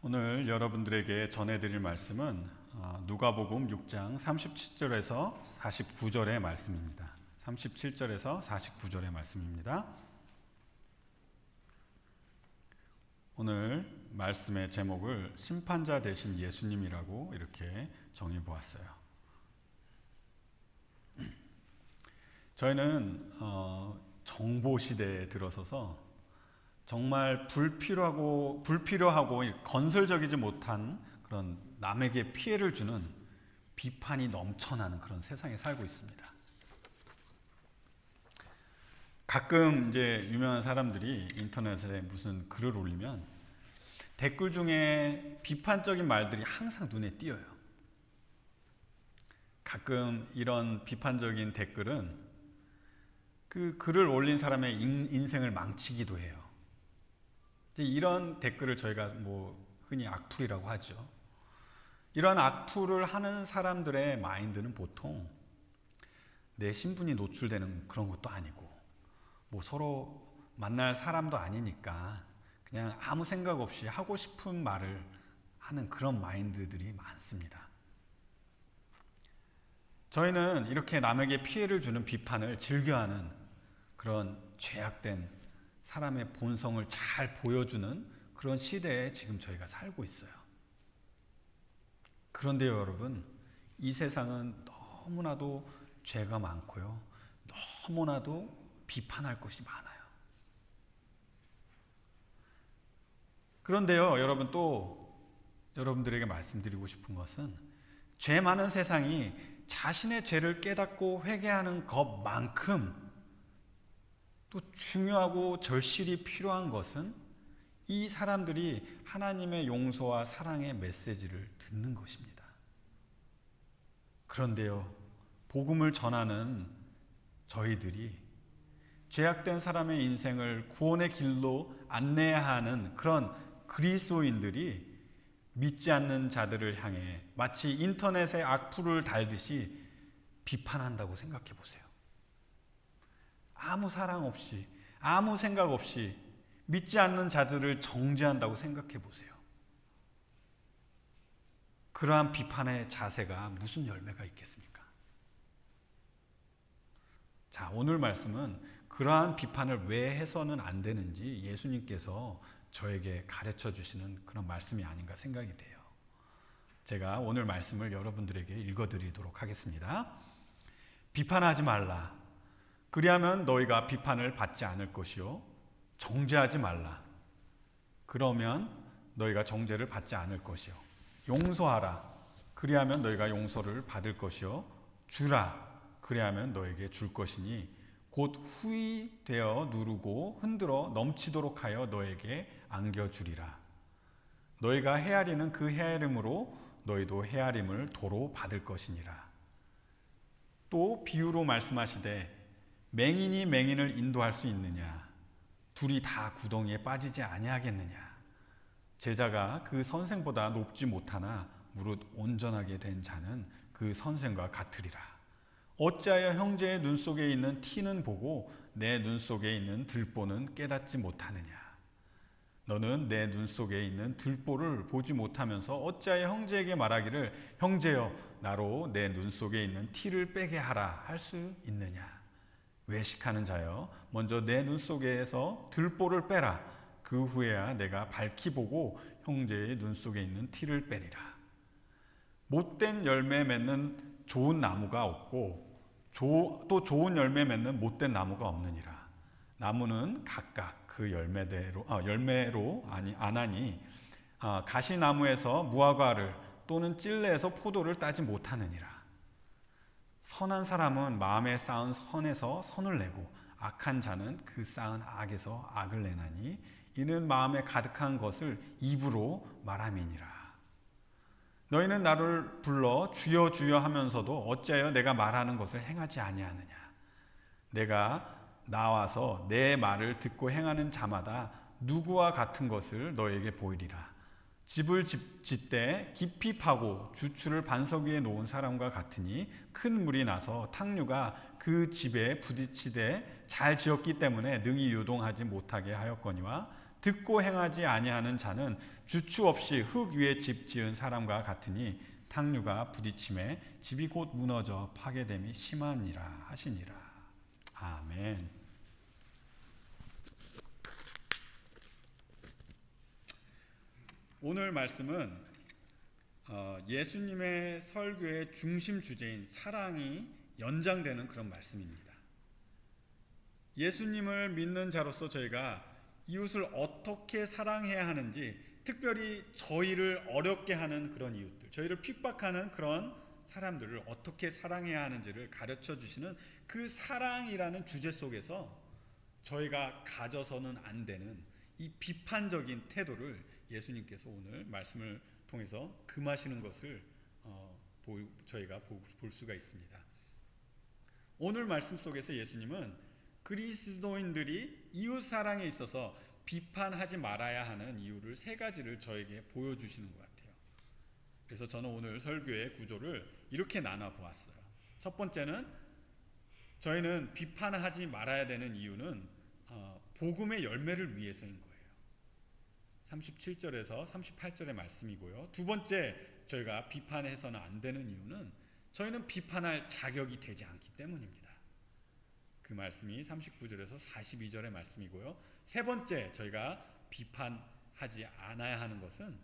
오늘 여러분들에게 전해드릴 말씀은 누가복음 6장 37절에서 49절의 말씀입니다. 37절에서 49절의 말씀입니다. 오늘 말씀의 제목을 심판자 되신 예수님이라고 이렇게 정해보았어요. 저희는 정보 시대에 들어서서 정말 불필요하고 건설적이지 못한 그런 남에게 피해를 주는 비판이 넘쳐나는 그런 세상에 살고 있습니다. 가끔 이제 유명한 사람들이 인터넷에 무슨 글을 올리면 댓글 중에 비판적인 말들이 항상 눈에 띄어요. 가끔 이런 비판적인 댓글은 그 글을 올린 사람의 인생을 망치기도 해요. 이런 댓글을 저희가 흔히 악플이라고 하죠. 이런 악플을 하는 사람들의 마인드는 보통 내 신분이 노출되는 그런 것도 아니고 서로 만날 사람도 아니니까 그냥 아무 생각 없이 하고 싶은 말을 하는 그런 마인드들이 많습니다. 저희는 이렇게 남에게 피해를 주는 비판을 즐겨하는 그런 죄악된 사람의 본성을 잘 보여주는 그런 시대에 지금 저희가 살고 있어요. 그런데요, 여러분, 이 세상은 너무나도 죄가 많고요, 너무나도 비판할 것이 많아요. 그런데요, 여러분, 또 여러분들에게 말씀드리고 싶은 것은 죄 많은 세상이 자신의 죄를 깨닫고 회개하는 것만큼 또 중요하고 절실히 필요한 것은 이 사람들이 하나님의 용서와 사랑의 메시지를 듣는 것입니다. 그런데요, 복음을 전하는 저희들이 죄악된 사람의 인생을 구원의 길로 안내해야 하는 그런 그리스도인들이 믿지 않는 자들을 향해 마치 인터넷에 악플을 달듯이 비판한다고 생각해 보세요. 아무 사랑 없이, 아무 생각 없이 믿지 않는 자들을 정죄한다고 생각해 보세요. 그러한 비판의 자세가 무슨 열매가 있겠습니까? 자, 오늘 말씀은 그러한 비판을 왜 해서는 안 되는지 예수님께서 저에게 가르쳐 주시는 그런 말씀이 아닌가 생각이 돼요. 제가 오늘 말씀을 여러분들에게 읽어드리도록 하겠습니다. 비판하지 말라. 그리하면 너희가 비판을 받지 않을 것이요, 정죄하지 말라. 그러면 너희가 정죄를 받지 않을 것이요, 용서하라. 그리하면 너희가 용서를 받을 것이요, 주라. 그리하면 너에게 줄 것이니 곧 후히 되어 누르고 흔들어 넘치도록 하여 너에게 안겨주리라. 너희가 헤아리는 그 헤아림으로 너희도 헤아림을 도로 받을 것이니라. 또 비유로 말씀하시되 맹인이 맹인을 인도할 수 있느냐? 둘이 다 구덩이에 빠지지 아니하겠느냐? 제자가 그 선생보다 높지 못하나 무릇 온전하게 된 자는 그 선생과 같으리라. 어찌하여 형제의 눈 속에 있는 티는 보고 내 눈 속에 있는 들보는 깨닫지 못하느냐? 너는 내 눈 속에 있는 들보를 보지 못하면서 어찌하여 형제에게 말하기를 형제여 나로 내 눈 속에 있는 티를 빼게 하라 할 수 있느냐? 외식하는 자여 먼저 내 눈 속에서 들보를 빼라. 그 후에야 내가 밝히 보고 형제의 눈 속에 있는 티를 빼리라. 못된 열매 맺는 좋은 나무가 없고 또 좋은 열매 맺는 못된 나무가 없느니라. 나무는 각각 그 열매로 안 하니 가시나무에서 무화과를 또는 찔레에서 포도를 따지 못하느니라. 선한 사람은 마음에 쌓은 선에서 선을 내고 악한 자는 그 쌓은 악에서 악을 내나니 이는 마음에 가득한 것을 입으로 말함이니라. 너희는 나를 불러 주여 주여 하면서도 어찌하여 내가 말하는 것을 행하지 아니하느냐? 내가 나와서 내 말을 듣고 행하는 자마다 누구와 같은 것을 너에게 보이리라. 집을 짓되 깊이 파고 주추를 반석 위에 놓은 사람과 같으니 큰 물이 나서 탕류가 그 집에 부딪히되 잘 지었기 때문에 능히 유동하지 못하게 하였거니와 듣고 행하지 아니하는 자는 주추 없이 흙 위에 집 지은 사람과 같으니 탕류가 부딪힘에 집이 곧 무너져 파괴됨이 심하니라 하시니라. 아멘. 오늘 말씀은 예수님의 설교의 중심 주제인 사랑이 연장되는 그런 말씀입니다. 예수님을 믿는 자로서 저희가 이웃을 어떻게 사랑해야 하는지, 특별히 저희를 어렵게 하는 그런 이웃들, 저희를 핍박하는 그런 사람들을 어떻게 사랑해야 하는지를 가르쳐 주시는 그 사랑이라는 주제 속에서 저희가 가져서는 안 되는 이 비판적인 태도를 예수님께서 오늘 말씀을 통해서 금하시는 것을 저희가 볼 수가 있습니다. 오늘 말씀 속에서 예수님은 그리스도인들이 이웃 사랑에 있어서 비판하지 말아야 하는 이유를 세 가지를 저에게 보여주시는 것 같아요. 그래서 저는 오늘 설교의 구조를 이렇게 나눠 보았어요. 첫 번째는 저희는 비판하지 말아야 되는 이유는 복음의 열매를 위해서인 거예요. 37절에서 38절의 말씀이고요. 두 번째, 저희가 비판해서는 안 되는 이유는 저희는 비판할 자격이 되지 않기 때문입니다. 그 말씀이 39절에서 42절의 말씀이고요. 세 번째, 저희가 비판하지 않아야 하는 것은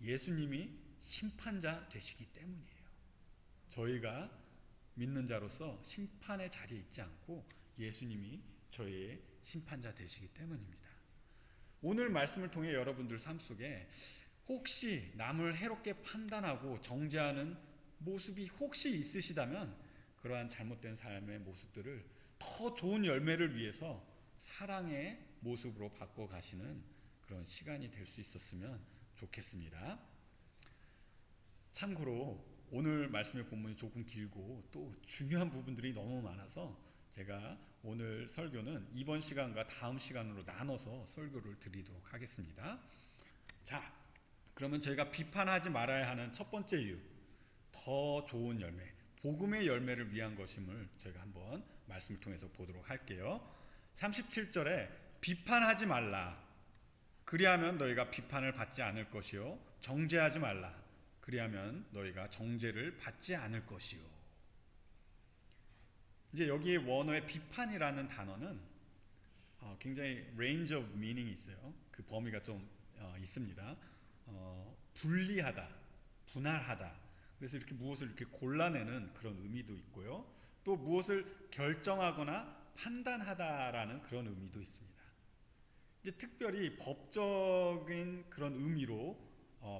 예수님이 심판자 되시기 때문이에요. 저희가 믿는 자로서 심판의 자리에 있지 않고 예수님이 저희의 심판자 되시기 때문입니다. 오늘 말씀을 통해 여러분들 삶 속에 혹시 남을 해롭게 판단하고 정죄하는 모습이 혹시 있으시다면 그러한 잘못된 삶의 모습들을 더 좋은 열매를 위해서 사랑의 모습으로 바꿔가시는 그런 시간이 될 수 있었으면 좋겠습니다. 참고로 오늘 말씀의 본문이 조금 길고 또 중요한 부분들이 너무 많아서 제가 오늘 설교는 이번 시간과 다음 시간으로 나눠서 설교를 드리도록 하겠습니다. 자, 그러면 저희가 비판하지 말아야 하는 첫 번째 이유, 더 좋은 열매, 복음의 열매를 위한 것임을 저희가 한번 말씀을 통해서 보도록 할게요. 37절에 비판하지 말라. 그리하면 너희가 비판을 받지 않을 것이요. 정죄하지 말라. 그리하면 너희가 정죄를 받지 않을 것이요. 이제 여기 원어의 비판이라는 단어는 굉장히 range of meaning이 있어요. 그 범위가 좀 있습니다. 분리하다, 분할하다. 그래서 이렇게 무엇을 이렇게 골라내는 그런 의미도 있고요. 또 무엇을 결정하거나 판단하다라는 그런 의미도 있습니다. 이제 특별히 법적인 그런 의미로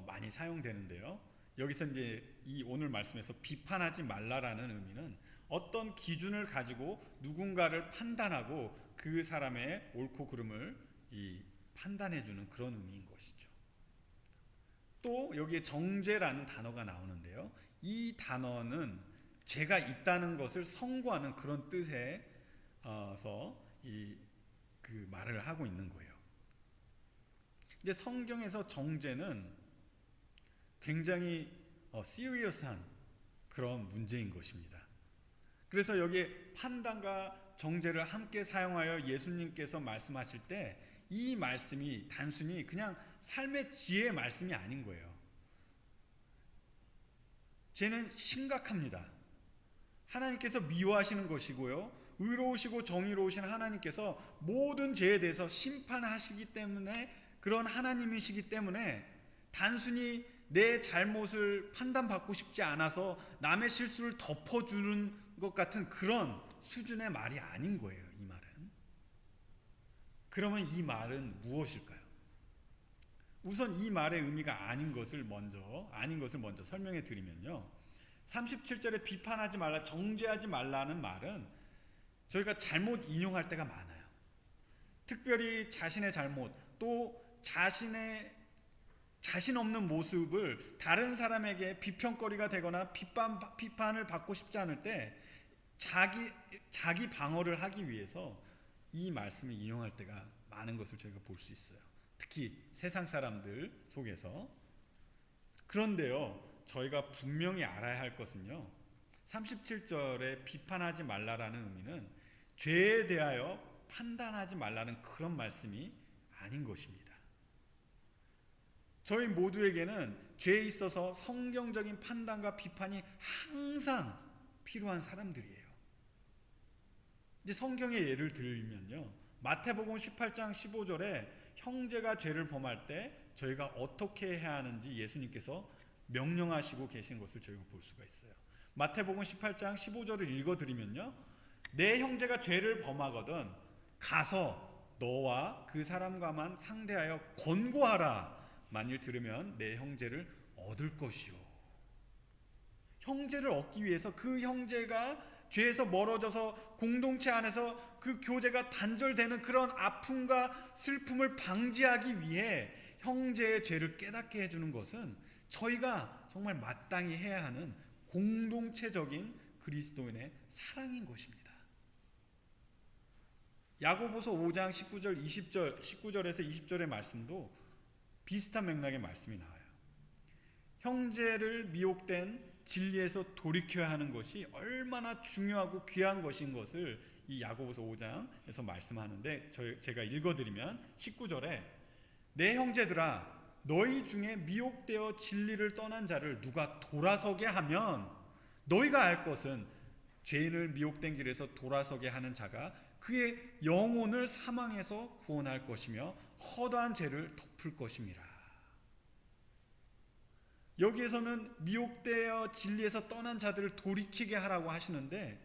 많이 사용되는데요. 여기서 이제 이 오늘 말씀에서 비판하지 말라라는 의미는 어떤 기준을 가지고 누군가를 판단하고 그 사람의 옳고 그름을 판단해주는 그런 의미인 것이죠. 또 여기에 정죄라는 단어가 나오는데요. 이 단어는 죄가 있다는 것을 선고하는 그런 뜻에서 그 말을 하고 있는 거예요. 이제 성경에서 정죄는 굉장히 시리어스한 그런 문제인 것입니다. 그래서 여기에 판단과 정죄를 함께 사용하여 예수님께서 말씀하실 때 이 말씀이 단순히 그냥 삶의 지혜의 말씀이 아닌 거예요. 죄는 심각합니다. 하나님께서 미워하시는 것이고요. 의로우시고 정의로우신 하나님께서 모든 죄에 대해서 심판하시기 때문에 그런 하나님이시기 때문에 단순히 내 잘못을 판단받고 싶지 않아서 남의 실수를 덮어주는 것 같은 그런 수준의 말이 아닌 거예요. 이 말은. 그러면 이 말은 무엇일까요? 우선 이 말의 의미가 아닌 것을 먼저 설명해 드리면요. 37절에 비판하지 말라, 정죄하지 말라는 말은 저희가 잘못 인용할 때가 많아요. 특별히 자신의 잘못, 또 자신 없는 모습을 다른 사람에게 비평거리가 되거나 비판을 받고 싶지 않을 때 자기 방어를 하기 위해서 이 말씀을 인용할 때가 많은 것을 저희가 볼 수 있어요. 특히 세상 사람들 속에서. 그런데요, 저희가 분명히 알아야 할 것은요, 37절에 비판하지 말라라는 의미는 죄에 대하여 판단하지 말라는 그런 말씀이 아닌 것입니다. 저희 모두에게는 죄에 있어서 성경적인 판단과 비판이 항상 필요한 사람들이에요. 이제 성경의 예를 들면요, 마태복음 18장 15절에 형제가 죄를 범할 때 저희가 어떻게 해야 하는지 예수님께서 명령하시고 계신 것을 저희가 볼 수가 있어요. 마태복음 18장 15절을 읽어드리면요, 내 형제가 죄를 범하거든 가서 너와 그 사람과만 상대하여 권고하라. 만일 들으면 내 형제를 얻을 것이요. 형제를 얻기 위해서, 그 형제가 죄에서 멀어져서 공동체 안에서 그 교제가 단절되는 그런 아픔과 슬픔을 방지하기 위해 형제의 죄를 깨닫게 해주는 것은 저희가 정말 마땅히 해야 하는 공동체적인 그리스도인의 사랑인 것입니다. 야고보서 5장 19절에서 20절의 말씀도 비슷한 맥락의 말씀이 나와요. 형제를 미혹된 진리에서 돌이켜야 하는 것이 얼마나 중요하고 귀한 것인 것을 이 야고보서 5장에서 말씀하는데, 제가 읽어드리면 19절에 내 형제들아, 너희 중에 미혹되어 진리를 떠난 자를 누가 돌아서게 하면 너희가 알 것은 죄인을 미혹된 길에서 돌아서게 하는 자가 그의 영혼을 사망에서 구원할 것이며 허다한 죄를 덮을 것임이라. 여기에서는 미혹되어 진리에서 떠난 자들을 돌이키게 하라고 하시는데,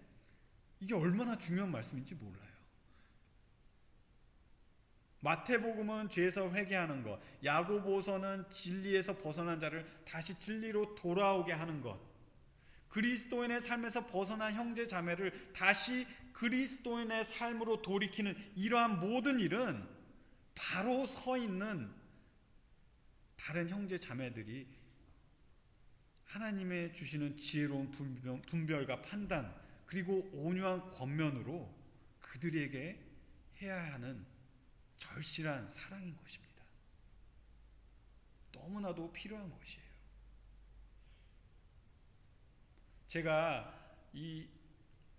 이게 얼마나 중요한 말씀인지 몰라요. 마태복음은 죄에서 회개하는 것, 야고보서는 진리에서 벗어난 자를 다시 진리로 돌아오게 하는 것, 그리스도인의 삶에서 벗어난 형제 자매를 다시 그리스도인의 삶으로 돌이키는 이러한 모든 일은 바로 서 있는 다른 형제 자매들이 하나님의 주시는 지혜로운 분별과 판단, 그리고 온유한 권면으로 그들에게 해야 하는 절실한 사랑인 것입니다. 너무나도 필요한 것이에요. 제가 이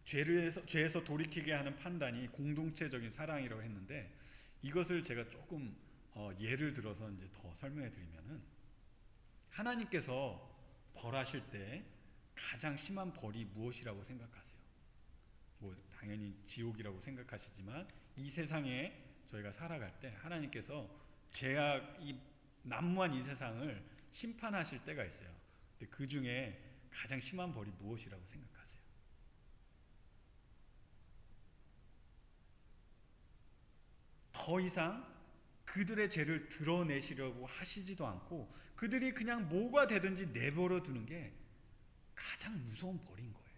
죄에서 돌이키게 하는 판단이 공동체적인 사랑이라고 했는데, 이것을 제가 조금 예를 들어서 이제 더 설명해 드리면은, 하나님께서 벌하실 때 가장 심한 벌이 무엇이라고 생각하세요? 뭐 당연히 지옥이라고 생각하시지만, 이 세상에 저희가 살아갈 때 하나님께서 죄악이 난무한 이 세상을 심판하실 때가 있어요. 근데 그 중에 가장 심한 벌이 무엇이라고 생각하세요? 더 이상 그들의 죄를 드러내시려고 하시지도 않고 그들이 그냥 뭐가 되든지 내버려 두는 게 가장 무서운 벌인 거예요.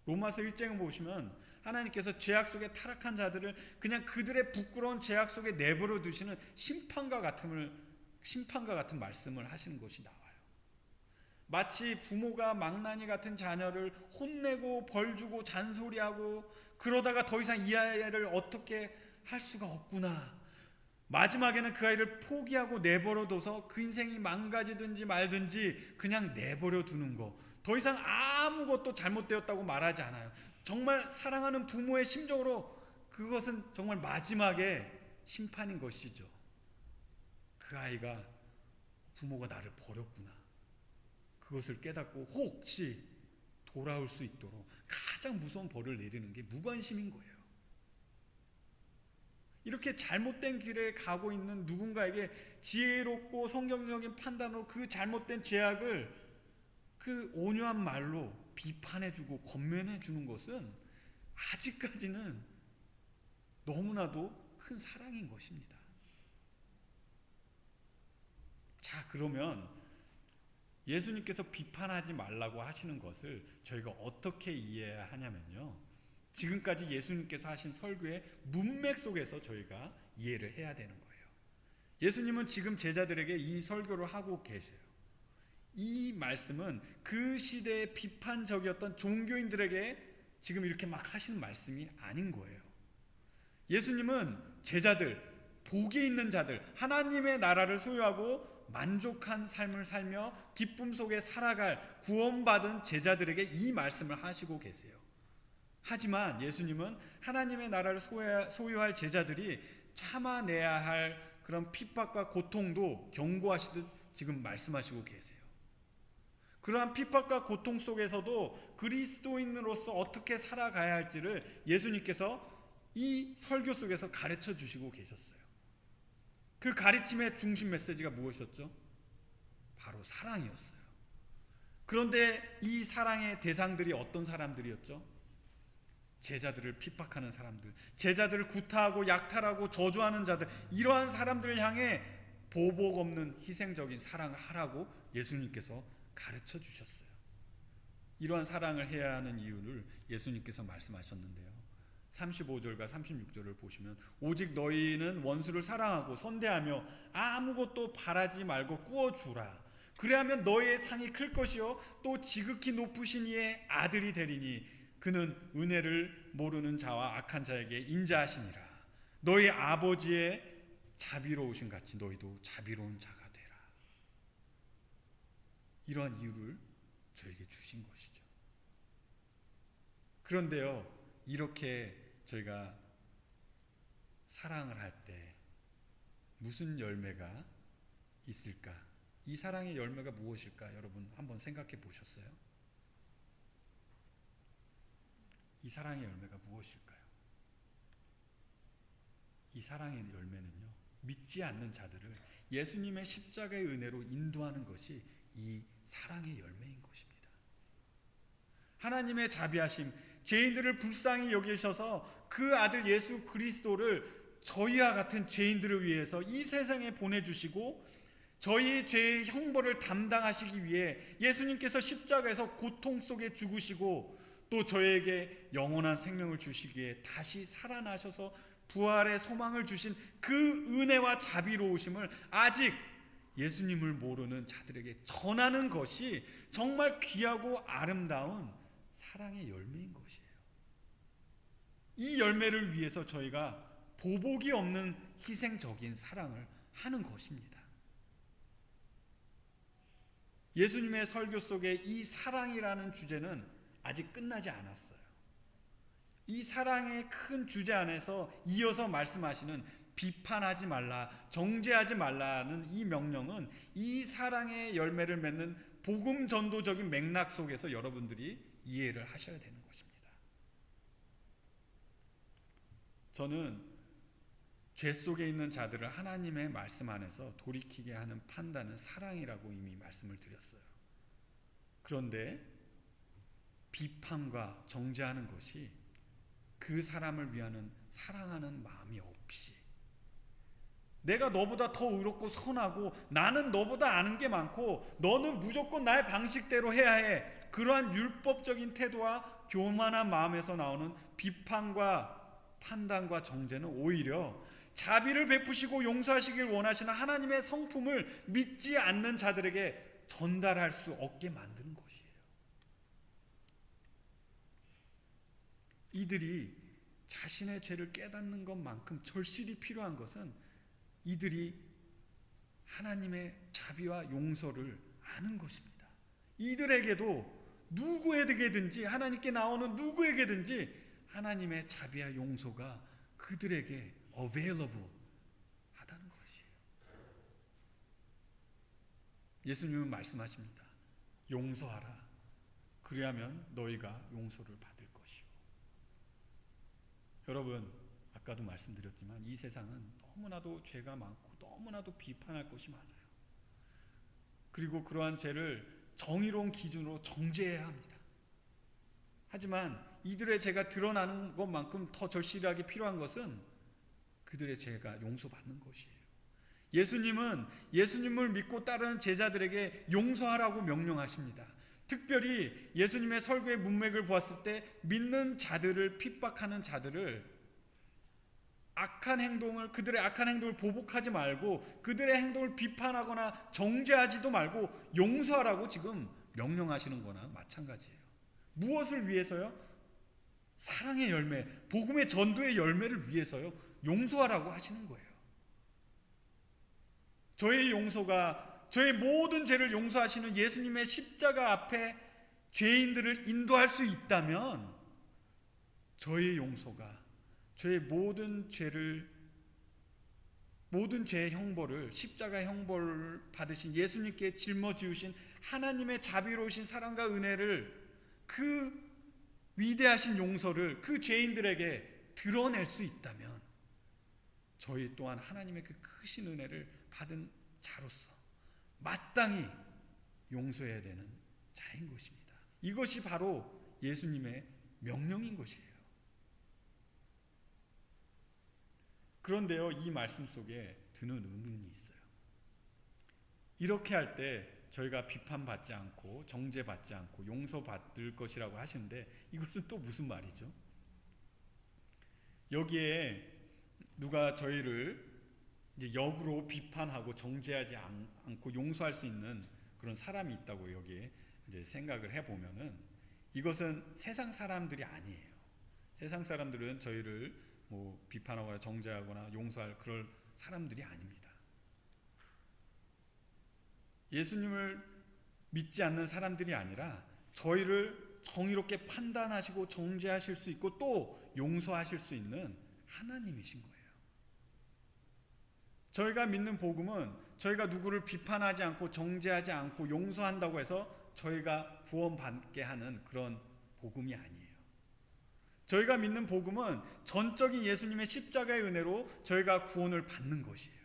로마서 1장을 보시면 하나님께서 죄악 속에 타락한 자들을 그냥 그들의 부끄러운 죄악 속에 내버려 두시는 심판과 같은 말씀을 하시는 것이 나와요. 마치 부모가 망나니 같은 자녀를 혼내고 벌주고 잔소리하고 그러다가 더 이상 이 아이를 어떻게 할 수가 없구나, 마지막에는 그 아이를 포기하고 내버려둬서 그 인생이 망가지든지 말든지 그냥 내버려 두는 거, 더 이상 아무것도 잘못되었다고 말하지 않아요. 정말 사랑하는 부모의 심정으로 그것은 정말 마지막에 심판인 것이죠. 그 아이가 부모가 나를 버렸구나, 그것을 깨닫고 혹시 돌아올 수 있도록 가장 무서운 벌을 내리는 게 무관심인 거예요. 이렇게 잘못된 길에 가고 있는 누군가에게 지혜롭고 성경적인 판단으로 그 잘못된 죄악을 그 온유한 말로 비판해주고 권면해주는 것은 아직까지는 너무나도 큰 사랑인 것입니다. 자, 그러면 예수님께서 비판하지 말라고 하시는 것을 저희가 어떻게 이해해야 하냐면요, 지금까지 예수님께서 하신 설교의 문맥 속에서 저희가 이해를 해야 되는 거예요. 예수님은 지금 제자들에게 이 설교를 하고 계세요. 이 말씀은 그 시대의 비판적이었던 종교인들에게 지금 이렇게 막 하시는 말씀이 아닌 거예요. 예수님은 제자들, 복이 있는 자들, 하나님의 나라를 소유하고 만족한 삶을 살며 기쁨 속에 살아갈 구원받은 제자들에게 이 말씀을 하시고 계세요. 하지만 예수님은 하나님의 나라를 소유할 제자들이 참아내야 할 그런 핍박과 고통도 경고하시듯 지금 말씀하시고 계세요. 그러한 핍박과 고통 속에서도 그리스도인으로서 어떻게 살아가야 할지를 예수님께서 이 설교 속에서 가르쳐 주시고 계셨어요. 그 가르침의 중심 메시지가 무엇이었죠? 바로 사랑이었어요. 그런데 이 사랑의 대상들이 어떤 사람들이었죠? 제자들을 핍박하는 사람들, 제자들을 구타하고 약탈하고 저주하는 자들, 이러한 사람들을 향해 보복 없는 희생적인 사랑을 하라고 예수님께서 가르쳐 주셨어요. 이러한 사랑을 해야 하는 이유를 예수님께서 말씀하셨는데요. 35절과 36절을 보시면 오직 너희는 원수를 사랑하고 선대하며 아무것도 바라지 말고 꾸어주라. 그래야면 너희의 상이 클 것이요 또 지극히 높으신 이의 아들이 되리니 그는 은혜를 모르는 자와 악한 자에게 인자하시니라. 너희 아버지의 자비로우신 같이 너희도 자비로운 자가 되라. 이러한 이유를 저에게 주신 것이죠. 그런데요, 이렇게 저희가 사랑을 할 때 무슨 열매가 있을까? 이 사랑의 열매가 무엇일까? 여러분 한번 생각해 보셨어요? 이 사랑의 열매가 무엇일까요? 이 사랑의 열매는요, 믿지 않는 자들을 예수님의 십자가의 은혜로 인도하는 것이 이 사랑의 열매인 것입니다. 하나님의 자비하심, 죄인들을 불쌍히 여기셔서 그 아들 예수 그리스도를 저희와 같은 죄인들을 위해서 이 세상에 보내주시고 저희의 죄의 형벌을 담당하시기 위해 예수님께서 십자가에서 고통 속에 죽으시고 또 저에게 영원한 생명을 주시기에 다시 살아나셔서 부활의 소망을 주신 그 은혜와 자비로우심을 아직 예수님을 모르는 자들에게 전하는 것이 정말 귀하고 아름다운 사랑의 열매인 것이에요. 이 열매를 위해서 저희가 보복이 없는 희생적인 사랑을 하는 것입니다. 예수님의 설교 속에 이 사랑이라는 주제는 아직 끝나지 않았어요. 이 사랑의 큰 주제 안에서 이어서 말씀하시는 비판하지 말라, 정죄하지 말라는 이 명령은 이 사랑의 열매를 맺는 복음 전도적인 맥락 속에서 여러분들이 이해를 하셔야 되는 것입니다. 저는 죄 속에 있는 자들을 하나님의 말씀 안에서 돌이키게 하는 판단은 사랑이라고 이미 말씀을 드렸어요. 그런데 비판과 정죄하는 것이 그 사람을 위하는 사랑하는 마음이 없이 내가 너보다 더 의롭고 선하고 나는 너보다 아는 게 많고 너는 무조건 나의 방식대로 해야 해, 그러한 율법적인 태도와 교만한 마음에서 나오는 비판과 판단과 정죄는 오히려 자비를 베푸시고 용서하시길 원하시는 하나님의 성품을 믿지 않는 자들에게 전달할 수 없게 만드는 것이에요. 이들이 자신의 죄를 깨닫는 것만큼 절실히 필요한 것은 이들이 하나님의 자비와 용서를 아는 것입니다. 이들에게도 누구에게든지, 하나님께 나오는 누구에게든지 하나님의 자비와 용서가 그들에게 available 하다는 것이에요. 예수님은 말씀하십니다. 용서하라. 그리하면 너희가 용서를 받을 것이요. 여러분, 아까도 말씀드렸지만 이 세상은 너무나도 죄가 많고 너무나도 비판할 것이 많아요. 그리고 그러한 죄를 정의로운 기준으로 정죄해야 합니다. 하지만 이들의 죄가 드러나는 것만큼 더 절실하게 필요한 것은 그들의 죄가 용서받는 것이에요. 예수님은 예수님을 믿고 따르는 제자들에게 용서하라고 명령하십니다. 특별히 예수님의 설교의 문맥을 보았을 때 믿는 자들을 핍박하는 자들을 그들의 악한 행동을 보복하지 말고 그들의 행동을 비판하거나 정죄하지도 말고 용서하라고 지금 명령하시는 거나 마찬가지예요. 무엇을 위해서요? 사랑의 열매, 복음의 전도의 열매를 위해서요. 용서하라고 하시는 거예요. 저의 용서가 저의 모든 죄를 용서하시는 예수님의 십자가 앞에 죄인들을 인도할 수 있다면 저의 용서가 저의 모든 죄를 모든 죄의 형벌을, 십자가 형벌을 받으신 예수님께 짊어지우신 하나님의 자비로우신 사랑과 은혜를, 그 위대하신 용서를 그 죄인들에게 드러낼 수 있다면 저희 또한 하나님의 그 크신 은혜를 받은 자로서 마땅히 용서해야 되는 자인 것입니다. 이것이 바로 예수님의 명령인 것이에요. 그런데요, 이 말씀 속에 드는 의문이 있어요. 이렇게 할 때 저희가 비판받지 않고 정죄받지 않고 용서받을 것이라고 하시는데, 이것은 또 무슨 말이죠? 여기에 누가 저희를 이제 역으로 비판하고 정죄하지 않고 용서할 수 있는 그런 사람이 있다고 여기에 이제 생각을 해보면은, 이것은 세상 사람들이 아니에요. 세상 사람들은 저희를 뭐 비판하거나 정죄하거나 용서할 그럴 사람들이 아닙니다. 예수님을 믿지 않는 사람들이 아니라 저희를 정의롭게 판단하시고 정죄하실 수 있고 또 용서하실 수 있는 하나님이신 거예요. 저희가 믿는 복음은 저희가 누구를 비판하지 않고 정죄하지 않고 용서한다고 해서 저희가 구원받게 하는 그런 복음이 아니에요. 저희가 믿는 복음은 전적인 예수님의 십자가의 은혜로 저희가 구원을 받는 것이에요.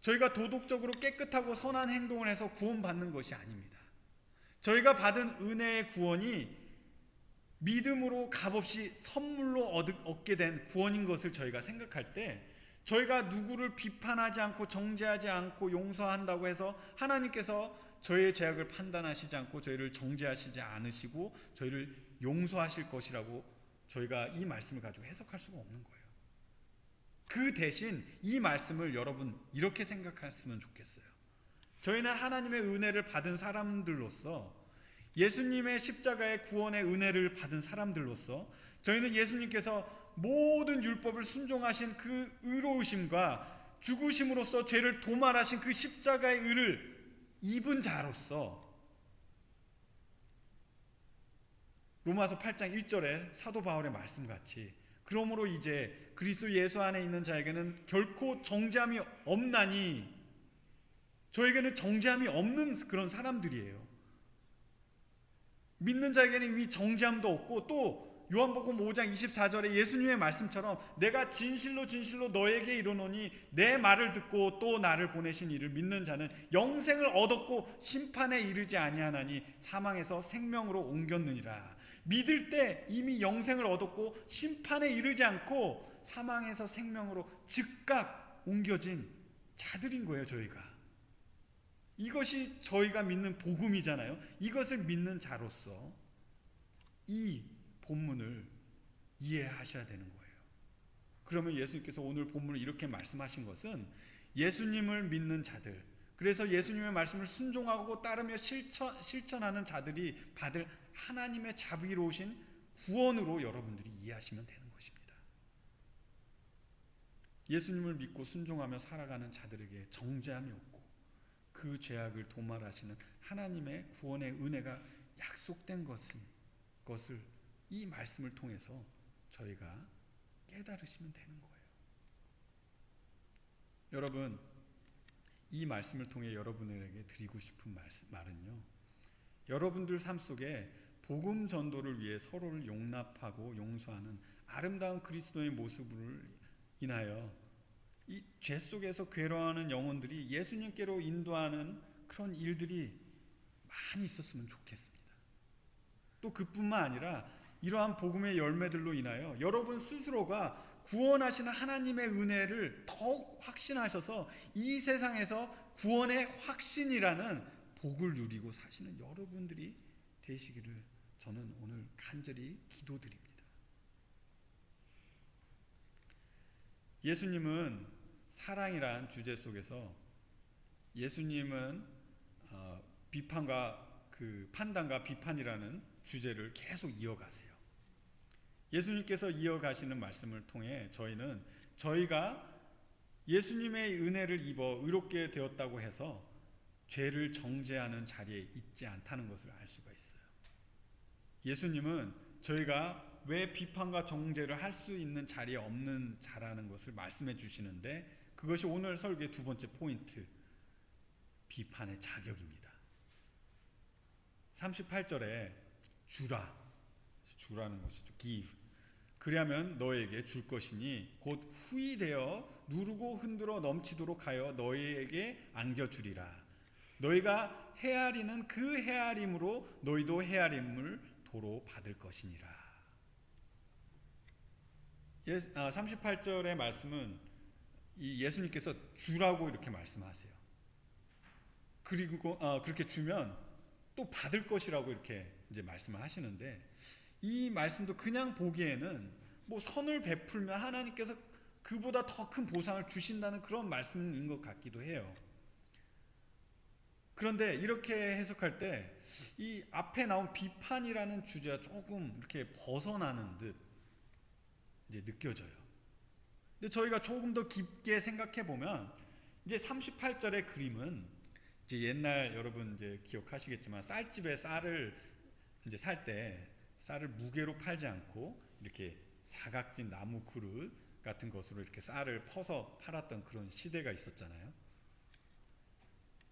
저희가 도덕적으로 깨끗하고 선한 행동을 해서 구원받는 것이 아닙니다. 저희가 받은 은혜의 구원이 믿음으로 값없이 선물로 얻게 된 구원인 것을 저희가 생각할 때, 저희가 누구를 비판하지 않고 정죄하지 않고 용서한다고 해서 하나님께서 저희의 죄악을 판단하시지 않고 저희를 정죄하시지 않으시고 저희를 용서하실 것이라고 저희가 이 말씀을 가지고 해석할 수가 없는 거예요. 그 대신 이 말씀을 여러분 이렇게 생각했으면 좋겠어요. 저희는 하나님의 은혜를 받은 사람들로서, 예수님의 십자가의 구원의 은혜를 받은 사람들로서, 저희는 예수님께서 모든 율법을 순종하신 그 의로우심과 죽으심으로써 죄를 도말하신 그 십자가의 의를 입은 자로서, 로마서 8장 1절에 사도 바울의 말씀같이, 그러므로 이제 그리스도 예수 안에 있는 자에게는 결코 정죄함이 없나니, 저에게는 정죄함이 없는 그런 사람들이에요. 믿는 자에게는 이미 정죄함도 없고, 또 요한복음 5장 24절에 예수님의 말씀처럼 내가 진실로 진실로 너에게 이르노니 내 말을 듣고 또 나를 보내신 이를 믿는 자는 영생을 얻었고 심판에 이르지 아니하나니 사망에서 생명으로 옮겼느니라. 믿을 때 이미 영생을 얻었고 심판에 이르지 않고 사망에서 생명으로 즉각 옮겨진 자들인 거예요. 저희가 이것이 저희가 믿는 복음이잖아요. 이것을 믿는 자로서 이 본문을 이해하셔야 되는 거예요. 그러면 예수님께서 오늘 본문을 이렇게 말씀하신 것은, 예수님을 믿는 자들, 그래서 예수님의 말씀을 순종하고 따르며 실천하는 자들이 받을 하나님의 자비로우신 구원으로 여러분들이 이해하시면 되는 것입니다. 예수님을 믿고 순종하며 살아가는 자들에게 정죄함이 없고 그 죄악을 도말하시는 하나님의 구원의 은혜가 약속된 것을 이 말씀을 통해서 저희가 깨달으시면 되는 거예요. 여러분, 이 말씀을 통해 여러분에게 드리고 싶은 말은요, 여러분들 삶 속에 복음 전도를 위해 서로를 용납하고 용서하는 아름다운 그리스도의 모습을 인하여 이 죄 속에서 괴로워하는 영혼들이 예수님께로 인도하는 그런 일들이 많이 있었으면 좋겠습니다. 또 그뿐만 아니라 이러한 복음의 열매들로 인하여 여러분 스스로가 구원하시는 하나님의 은혜를 더욱 확신하셔서 이 세상에서 구원의 확신이라는 복을 누리고 사시는 여러분들이 되시기를 저는 오늘 간절히 기도드립니다. 예수님은 사랑이란 주제 속에서 예수님은 비판과 판단과 비판이라는 주제를 계속 이어가세요. 예수님께서 이어가시는 말씀을 통해 저희는 저희가 예수님의 은혜를 입어 의롭게 되었다고 해서 죄를 정죄하는 자리에 있지 않다는 것을 알 수가 있어요. 예수님은 저희가 왜 비판과 정죄를 할 수 있는 자리에 없는 자라는 것을 말씀해 주시는데, 그것이 오늘 설교의 두 번째 포인트, 비판의 자격입니다. 38절에 주라는 것이죠. give. 그리하면 너에게 줄 것이니 곧 후히 되어 누르고 흔들어 넘치도록 하여 너희에게 안겨주리라. 너희가 헤아리는 그 헤아림으로 너희도 헤아림을 도로 받을 것이니라. 38절의 말씀은 예수님께서 주라고 이렇게 말씀하세요. 그리고 그렇게 주면 또 받을 것이라고 이렇게 이제 말씀을 하시는데, 이 말씀도 그냥 보기에는 뭐 선을 베풀면 하나님께서 그보다 더 큰 보상을 주신다는 그런 말씀인 것 같기도 해요. 그런데 이렇게 해석할 때 이 앞에 나온 비판이라는 주제가 조금 이렇게 벗어나는 듯 이제 느껴져요. 근데 저희가 조금 더 깊게 생각해 보면 이제 38절의 그림은 이제 옛날 여러분 이제 기억하시겠지만 쌀집에 쌀을 이제 살 때 쌀을 무게로 팔지 않고 이렇게 사각진 나무 그릇 같은 것으로 이렇게 쌀을 퍼서 팔았던 그런 시대가 있었잖아요.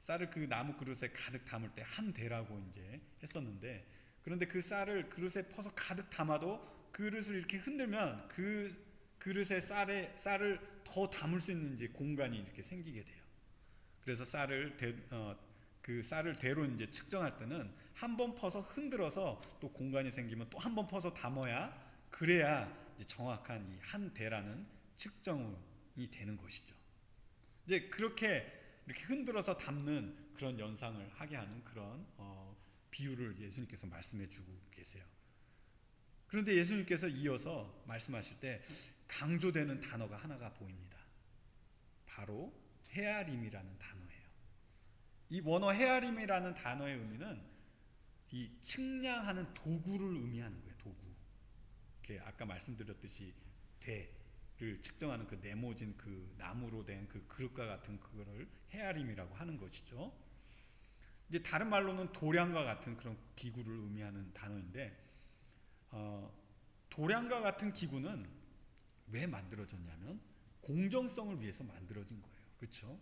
쌀을 그 나무 그릇에 가득 담을 때 한 대라고 이제 했었는데, 그런데 그 쌀을 그릇에 퍼서 가득 담아도 그릇을 이렇게 흔들면 그 그릇에 쌀을 더 담을 수 있는 이제 공간이 이렇게 생기게 돼요. 그래서 그 쌀을 대로 이제 측정할 때는 한 번 퍼서 흔들어서 또 공간이 생기면 또 한 번 퍼서 담아야, 그래야 이제 정확한 이 한 대라는 측정이 되는 것이죠. 이제 그렇게 이렇게 흔들어서 담는 그런 연상을 하게 하는 그런 비유를 예수님께서 말씀해 주고 계세요. 그런데 예수님께서 이어서 말씀하실 때 강조되는 단어가 하나가 보입니다. 바로 헤아림이라는 단어예요. 이 원어 헤아림이라는 단어의 의미는 이 측량하는 도구를 의미하는 거예요. 도구. 이렇게 아까 말씀드렸듯이 대를 측정하는 그 네모진 그 나무로 된 그 그릇과 같은 그거를 헤아림이라고 하는 것이죠. 이제 다른 말로는 도량과 같은 그런 기구를 의미하는 단어인데, 도량과 같은 기구는 왜 만들어졌냐면 공정성을 위해서 만들어진 거예요. 그렇죠?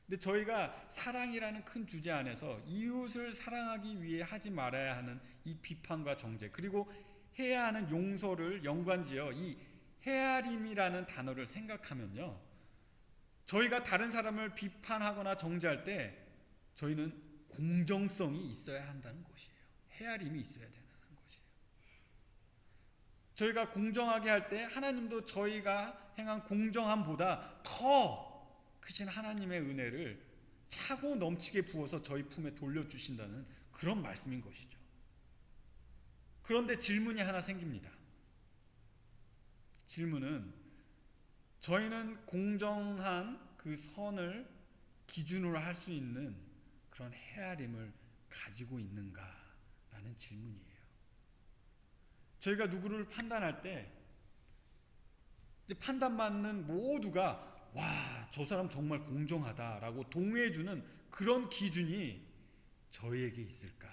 근데 저희가 사랑이라는 큰 주제 안에서 이웃을 사랑하기 위해 하지 말아야 하는 이 비판과 정죄, 그리고 해야 하는 용서를 연관지어 이 헤아림이라는 단어를 생각하면요, 저희가 다른 사람을 비판하거나 정죄할 때 저희는 공정성이 있어야 한다는 것이에요. 헤아림이 있어야 되는 것이에요. 저희가 공정하게 할 때 하나님도 저희가 행한 공정함보다 더 크신 하나님의 은혜를 차고 넘치게 부어서 저희 품에 돌려주신다는 그런 말씀인 것이죠. 그런데 질문이 하나 생깁니다. 질문은, 저희는 공정한 그 선을 기준으로 할 수 있는 그런 헤아림을 가지고 있는가라는 질문이에요. 저희가 누구를 판단할 때 이제 판단받는 모두가 와, 저 사람 정말 공정하다라고 동의해주는 그런 기준이 저희에게 있을까?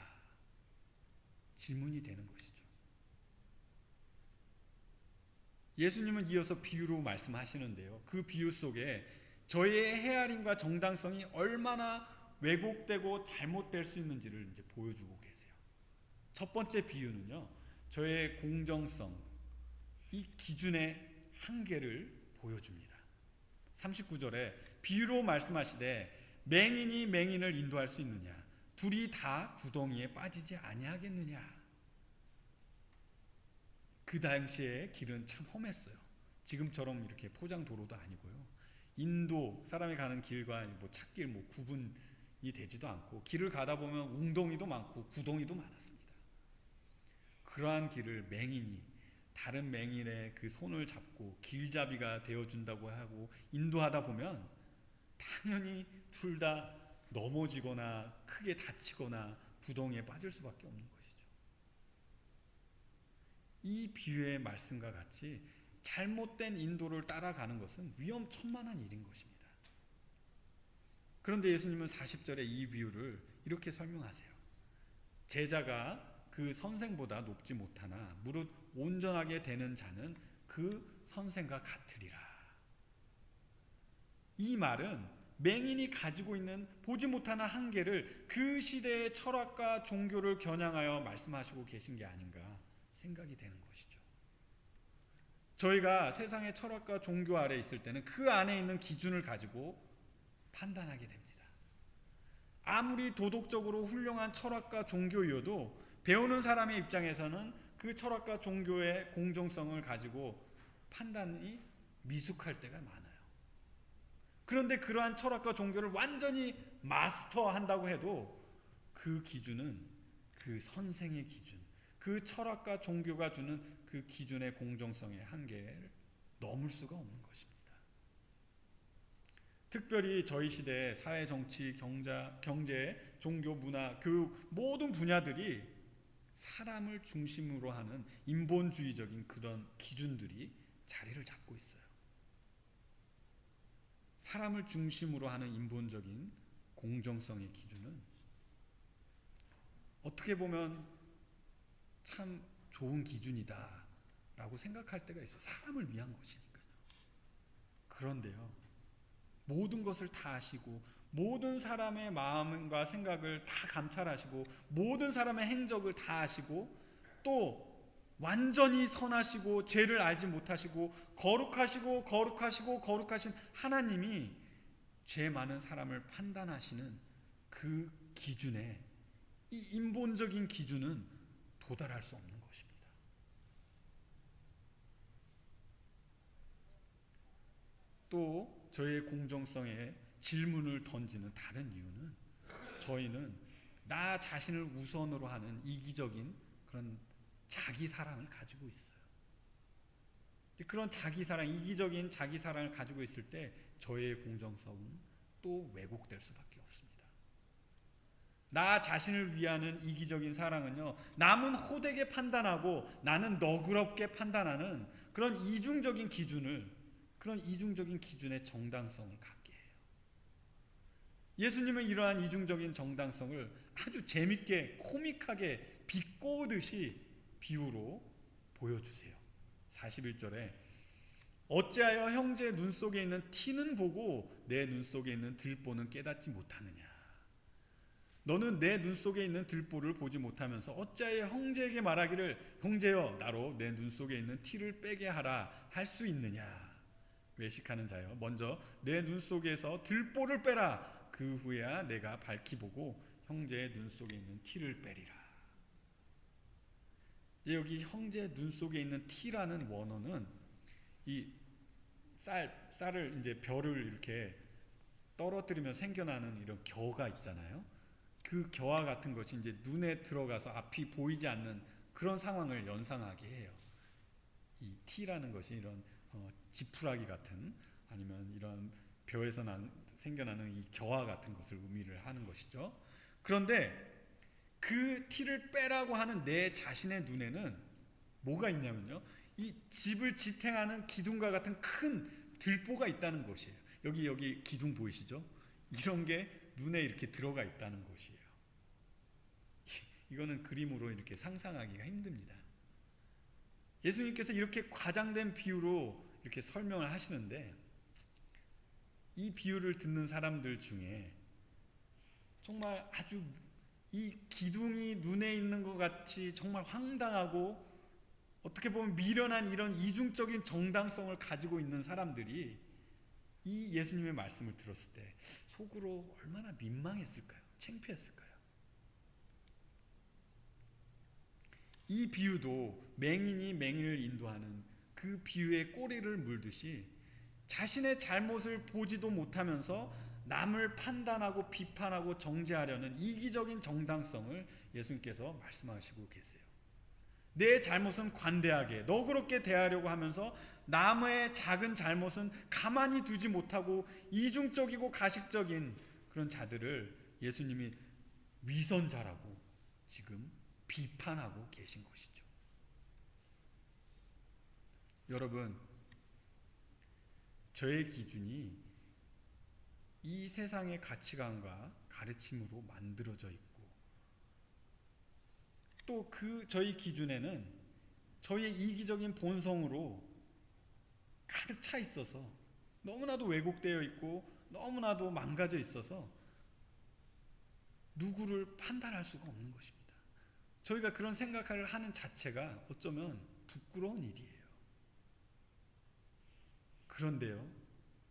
질문이 되는 것이죠. 예수님은 이어서 비유로 말씀하시는데요, 그 비유 속에 저희의 헤아림과 정당성이 얼마나 왜곡되고 잘못될 수 있는지를 이제 보여주고 계세요. 첫 번째 비유는요, 저의 공정성, 이 기준의 한계를 보여줍니다. 39절에 비유로 말씀하시되 맹인이 맹인을 인도할 수 있느냐? 둘이 다 구덩이에 빠지지 아니하겠느냐? 그 당시의 길은 참 험했어요. 지금처럼 이렇게 포장 도로도 아니고요. 인도 사람이 가는 길과 뭐 찻길 뭐 구분이 되지도 않고, 길을 가다 보면 웅덩이도 많고 구덩이도 많았습니다. 그러한 길을 맹인이 다른 맹인의 그 손을 잡고 길잡이가 되어준다고 하고 인도하다 보면 당연히 둘 다 넘어지거나 크게 다치거나 구덩이에 빠질 수밖에 없는 것이죠. 이 비유의 말씀과 같이 잘못된 인도를 따라가는 것은 위험천만한 일인 것입니다. 그런데 예수님은 40절에 이 비유를 이렇게 설명하세요. 제자가 그 선생보다 높지 못하나 무릇 온전하게 되는 자는 그 선생과 같으리라. 이 말은 맹인이 가지고 있는 보지 못하는 한계를 그 시대의 철학과 종교를 겨냥하여 말씀하시고 계신 게 아닌가 생각이 되는 것이죠. 저희가 세상의 철학과 종교 아래 있을 때는 그 안에 있는 기준을 가지고 판단하게 됩니다. 아무리 도덕적으로 훌륭한 철학과 종교이어도 배우는 사람의 입장에서는 그 철학과 종교의 공정성을 가지고 판단이 미숙할 때가 많아요. 그런데 그러한 철학과 종교를 완전히 마스터한다고 해도 그 기준은 그 선생의 기준, 그 철학과 종교가 주는 그 기준의 공정성의 한계를 넘을 수가 없는 것입니다. 특별히 저희 시대의 사회, 정치, 경제, 종교, 문화, 교육 모든 분야들이 사람을 중심으로 하는 인본주의적인 그런 기준들이 자리를 잡고 있어요. 사람을 중심으로 하는 인본적인 공정성의 기준은 어떻게 보면 참 좋은 기준이다 라고 생각할 때가 있어요. 사람을 위한 것이니까요. 그런데요, 모든 것을 다 아시고 모든 사람의 마음과 생각을 다 감찰하시고 모든 사람의 행적을 다 아시고 또 완전히 선하시고 죄를 알지 못하시고 거룩하신 하나님이 죄 많은 사람을 판단하시는 그 기준에 이 인본적인 기준은 도달할 수 없는 것입니다. 또 저의 공정성에 질문을 던지는 다른 이유는 저희는 나 자신을 우선으로 하는 이기적인 그런 자기 사랑을 가지고 있어요. 그런 자기 사랑, 이기적인 자기 사랑을 가지고 있을 때 저의 공정성은 또 왜곡될 수밖에 없습니다. 나 자신을 위하는 이기적인 사랑은요, 남은 호되게 판단하고 나는 너그럽게 판단하는 그런 이중적인 기준의 정당성을 갖게 해요. 예수님은 이러한 이중적인 정당성을 아주 재밌게 코믹하게 비꼬듯이 비유로 보여주세요. 41절에 어찌하여 형제의 눈 속에 있는 티는 보고 내 눈 속에 있는 들보는 깨닫지 못하느냐. 너는 내 눈 속에 있는 들보를 보지 못하면서 어찌하여 형제에게 말하기를 형제여 나로 내 눈 속에 있는 티를 빼게 하라 할 수 있느냐. 외식하는 자여 먼저 내 눈 속에서 들보를 빼라. 그 후에야 내가 밝히 보고 형제의 눈 속에 있는 티를 빼리라. 여기 형제 눈 속에 있는 티라는 원어는 이 쌀을 이제 별을 이렇게 떨어뜨리면 생겨나는 이런 겨가 있잖아요. 그 겨와 같은 것이 이제 눈에 들어가서 앞이 보이지 않는 그런 상황을 연상하게 해요. 이 티라는 것이 이런 지푸라기 같은 아니면 이런 벼에서 생겨나는 이 겨와 같은 것을 의미를 하는 것이죠. 그런데 그 티를 빼라고 하는 내 자신의 눈에는 뭐가 있냐면요, 이 집을 지탱하는 기둥과 같은 큰 들보가 있다는 것이에요. 여기 기둥 보이시죠? 이런 게 눈에 이렇게 들어가 있다는 것이에요. 이거는 그림으로 이렇게 상상하기가 힘듭니다. 예수님께서 이렇게 과장된 비유로 이렇게 설명을 하시는데 이 비유를 듣는 사람들 중에 정말 아주 이 기둥이 눈에 있는 것 같이 정말 황당하고 어떻게 보면 미련한 이런 이중적인 정당성을 가지고 있는 사람들이 이 예수님의 말씀을 들었을 때 속으로 얼마나 민망했을까요? 창피했을까요? 이 비유도 맹인이 맹인을 인도하는 그 비유의 꼬리를 물듯이 자신의 잘못을 보지도 못하면서 남을 판단하고 비판하고 정죄하려는 이기적인 정당성을 예수님께서 말씀하시고 계세요. 내 잘못은 관대하게 너그럽게 대하려고 하면서 남의 작은 잘못은 가만히 두지 못하고 이중적이고 가식적인 그런 자들을 예수님이 위선자라고 지금 비판하고 계신 것이죠. 여러분, 저의 기준이 이 세상의 가치관과 가르침으로 만들어져 있고 또 저희 기준에는 저희의 이기적인 본성으로 가득 차 있어서 너무나도 왜곡되어 있고 너무나도 망가져 있어서 누구를 판단할 수가 없는 것입니다. 저희가 그런 생각을 하는 자체가 어쩌면 부끄러운 일이에요. 그런데요,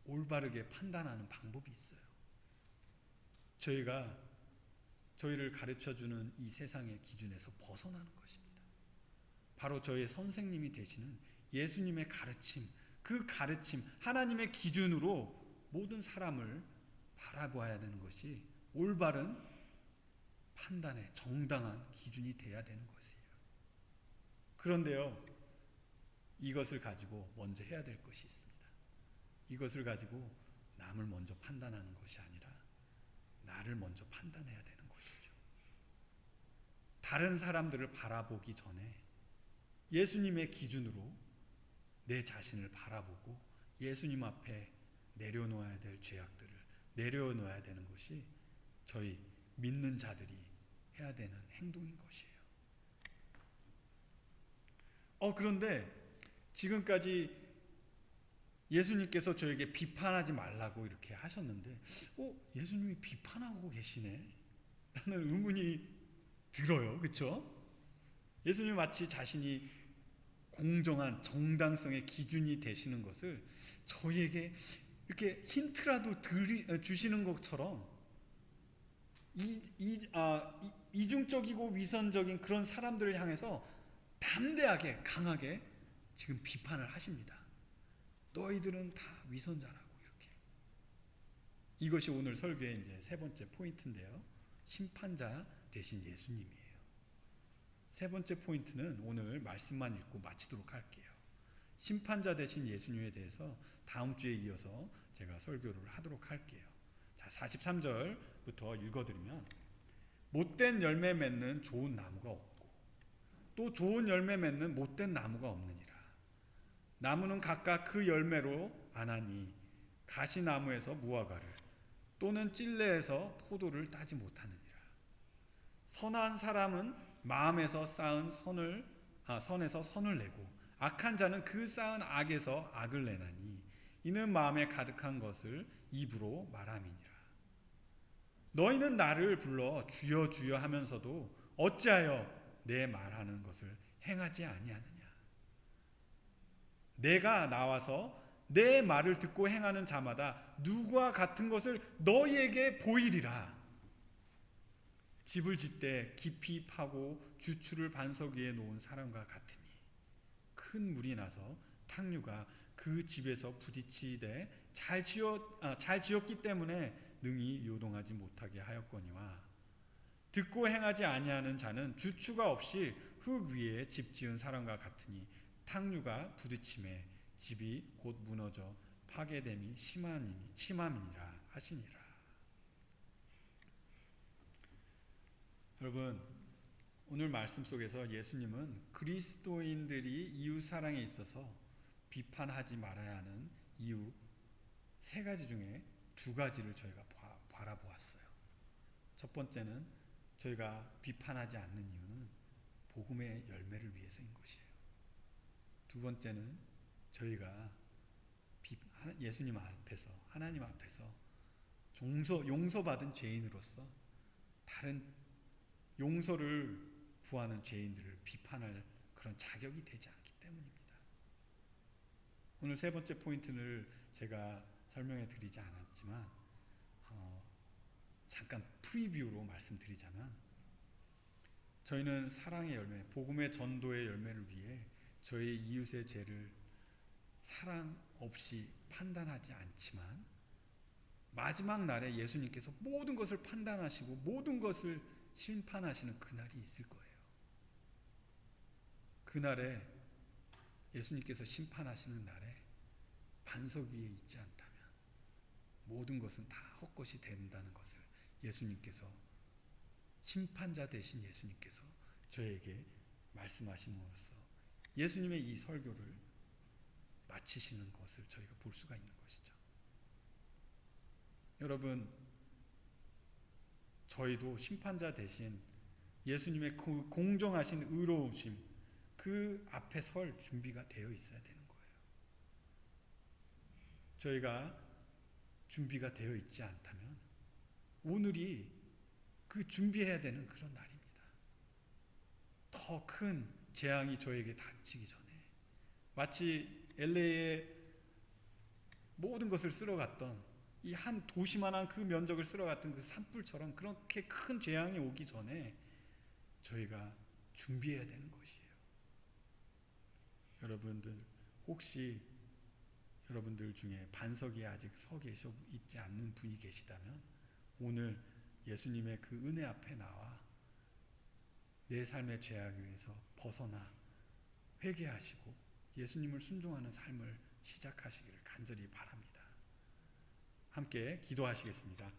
올바르게 판단하는 방법이 있어요. 저희가 저희를 가르쳐주는 이 세상의 기준에서 벗어나는 것입니다. 바로 저희의 선생님이 되시는 예수님의 가르침, 그 가르침, 하나님의 기준으로 모든 사람을 바라보아야 되는 것이 올바른 판단의 정당한 기준이 돼야 되는 것이에요. 그런데요, 이것을 가지고 먼저 해야 될 것이 있습니다. 이것을 가지고 남을 먼저 판단하는 것이 아니라 나를 먼저 판단해야 되는 것이죠. 다른 사람들을 바라보기 전에 예수님의 기준으로 내 자신을 바라보고 예수님 앞에 내려놓아야 될 죄악들을 내려놓아야 되는 것이 저희 믿는 자들이 해야 되는 행동인 것이에요. 그런데 지금까지 예수님께서 저에게 비판하지 말라고 이렇게 하셨는데 예수님이 비판하고 계시네? 라는 의문이 들어요. 그렇죠? 예수님이 마치 자신이 공정한 정당성의 기준이 되시는 것을 저희에게 이렇게 힌트라도 주시는 것처럼 이중적이고 위선적인 그런 사람들을 향해서 담대하게 강하게 지금 비판을 하십니다. 너희들은 다 위선자라고 이렇게. 이것이 오늘 설교의 이제 세 번째 포인트인데요. 심판자 되신 예수님이에요. 세 번째 포인트는 오늘 말씀만 읽고 마치도록 할게요. 심판자 되신 예수님에 대해서 다음 주에 이어서 제가 설교를 하도록 할게요. 자, 43절부터 읽어드리면 못된 열매 맺는 좋은 나무가 없고 또 좋은 열매 맺는 못된 나무가 없느니라. 나무는 각각 그 열매로 아나니 가시나무에서 무화과를 또는 찔레에서 포도를 따지 못하느니라. 선한 사람은 마음에서 쌓은 선에서 선을 내고 악한 자는 그 쌓은 악에서 악을 내나니 이는 마음에 가득한 것을 입으로 말함이니라. 너희는 나를 불러 주여 주여 하면서도 어찌하여 내 말하는 것을 행하지 아니하느냐. 내가 나와서 내 말을 듣고 행하는 자마다 누구와 같은 것을 너희에게 보이리라. 집을 짓되 깊이 파고 주추를 반석 위에 놓은 사람과 같으니 큰 물이 나서 탕류가 그 집에서 부딪히되 잘 지었기 때문에 능히 요동하지 못하게 하였거니와 듣고 행하지 아니하는 자는 주추가 없이 흙 위에 집 지은 사람과 같으니 탕류가 부딪힘에 집이 곧 무너져 파괴됨이 심함이니라 하시니라. 여러분, 오늘 말씀 속에서 예수님은 그리스도인들이 이웃 사랑에 있어서 비판하지 말아야 하는 이유 세 가지 중에 두 가지를 저희가 바라보았어요. 첫 번째는 저희가 비판하지 않는 이유는 복음의 열매를 위해서인 것이에요. 두 번째는 저희가 예수님 앞에서 하나님 앞에서 용서받은 죄인으로서 다른 용서를 구하는 죄인들을 비판할 그런 자격이 되지 않기 때문입니다. 오늘 세 번째 포인트를 제가 설명해 드리지 않았지만 잠깐 프리뷰로 말씀드리자면 저희는 사랑의 열매, 복음의 전도의 열매를 위해 저희 이웃의 죄를 사랑 없이 판단하지 않지만 마지막 날에 예수님께서 모든 것을 판단하시고 모든 것을 심판하시는 그날이 있을 거예요. 그날에 예수님께서 심판하시는 날에 반석 위에 있지 않다면 모든 것은 다 헛것이 된다는 것을 예수님께서 심판자 되신 예수님께서 저에게 말씀하심으로써 예수님의 이 설교를 마치시는 것을 저희가 볼 수가 있는 것이죠. 여러분, 저희도 심판자 대신 예수님의 공정하신 의로우심 그 앞에 설 준비가 되어 있어야 되는 거예요. 저희가 준비가 되어 있지 않다면 오늘이 그 준비해야 되는 그런 날입니다. 더 큰 재앙이 저에게 닥치기 전에 마치 LA에 모든 것을 쓸어갔던 이 한 도시만한 그 면적을 쓸어갔던 그 산불처럼 그렇게 큰 재앙이 오기 전에 저희가 준비해야 되는 것이에요. 여러분들 혹시 여러분들 중에 반석에 아직 서 계셔 있지 않는 분이 계시다면 오늘 예수님의 그 은혜 앞에 나와 내 삶의 죄악에서 벗어나 회개하시고 예수님을 순종하는 삶을 시작하시기를 간절히 바랍니다. 함께 기도하시겠습니다.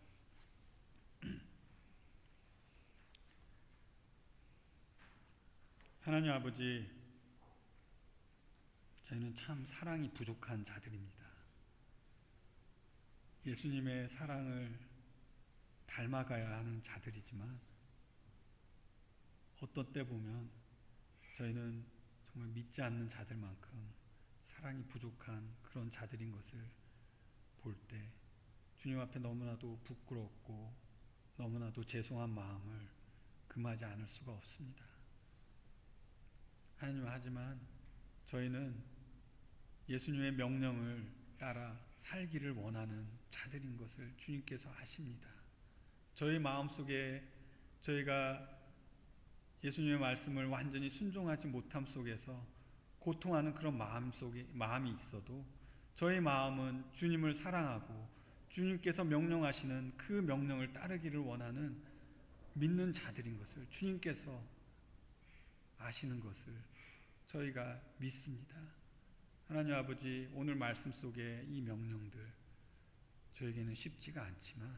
하나님 아버지, 저희는 참 사랑이 부족한 자들입니다. 예수님의 사랑을 닮아가야 하는 자들이지만 어떤 때 보면 저희는 정말 믿지 않는 자들만큼 사랑이 부족한 그런 자들인 것을 볼 때 주님 앞에 너무나도 부끄럽고 너무나도 죄송한 마음을 금하지 않을 수가 없습니다. 하나님, 하지만 저희는 예수님의 명령을 따라 살기를 원하는 자들인 것을 주님께서 아십니다. 저희 마음속에 저희가 예수님의 말씀을 완전히 순종하지 못함 속에서 고통하는 그런 마음이 있어도 저희 마음은 주님을 사랑하고 주님께서 명령하시는 그 명령을 따르기를 원하는 믿는 자들인 것을 주님께서 아시는 것을 저희가 믿습니다. 하나님 아버지, 오늘 말씀 속에 이 명령들 저에게는 쉽지가 않지만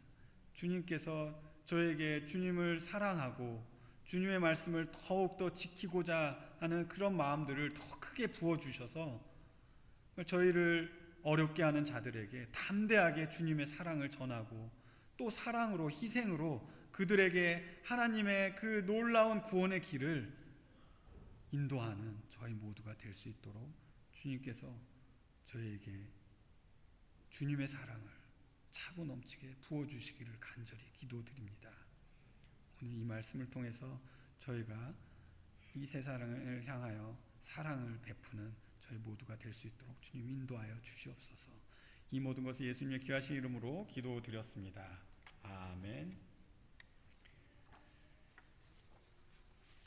주님께서 저에게 주님을 사랑하고 주님의 말씀을 더욱더 지키고자 하는 그런 마음들을 더 크게 부어주셔서 저희를 어렵게 하는 자들에게 담대하게 주님의 사랑을 전하고 또 사랑으로 희생으로 그들에게 하나님의 그 놀라운 구원의 길을 인도하는 저희 모두가 될 수 있도록 주님께서 저희에게 주님의 사랑을 차고 넘치게 부어주시기를 간절히 기도드립니다. 오늘 이 말씀을 통해서 저희가 이 세상을 향하여 사랑을 베푸는 저희 모두가 될 수 있도록 주님 인도하여 주시옵소서. 이 모든 것을 예수님의 귀하신 이름으로 기도드렸습니다. 아멘.